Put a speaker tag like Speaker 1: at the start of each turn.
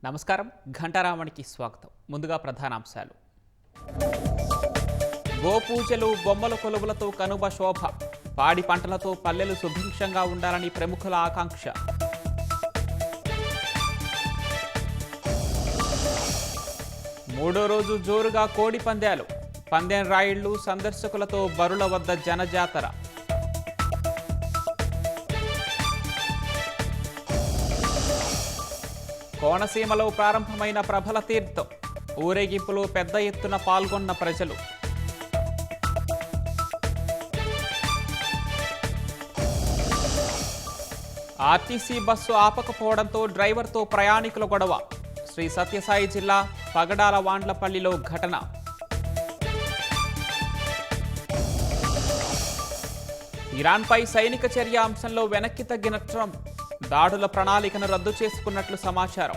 Speaker 1: నమస్కారం ఘంటారామణికి స్వాగతం. ముందుగా ప్రధానాంశాలు. గోపూజలు బొమ్మల కొలువులతో కనుమ శోభ, పాడి పంటలతో పల్లెలు సుభిక్షంగా ఉండాలని ప్రముఖుల ఆకాంక్ష. మూడో రోజు జోరుగా కోడి పందాలు, పందెం రాయిళ్లు సందర్శకులతో బరుల వద్ద జనజాతర. కోనసీమలో ప్రారంభమైన ప్రభల తీర్థం, ఊరేగింపులో పెద్ద ఎత్తున పాల్గొన్న ప్రజలు. ఆర్టీసీ బస్సు ఆపకపోవడంతో డ్రైవర్తో ప్రయాణికుల గొడవ, శ్రీ సత్యసాయి జిల్లా పగడాల వాండ్లపల్లిలో ఘటన. ఇరాన్పై సైనిక చర్య అంశంలో వెనక్కి తగ్గిన ట్రంప్, దాడుల ప్రణాళికను రద్దు చేసుకున్నట్లు సమాచారం.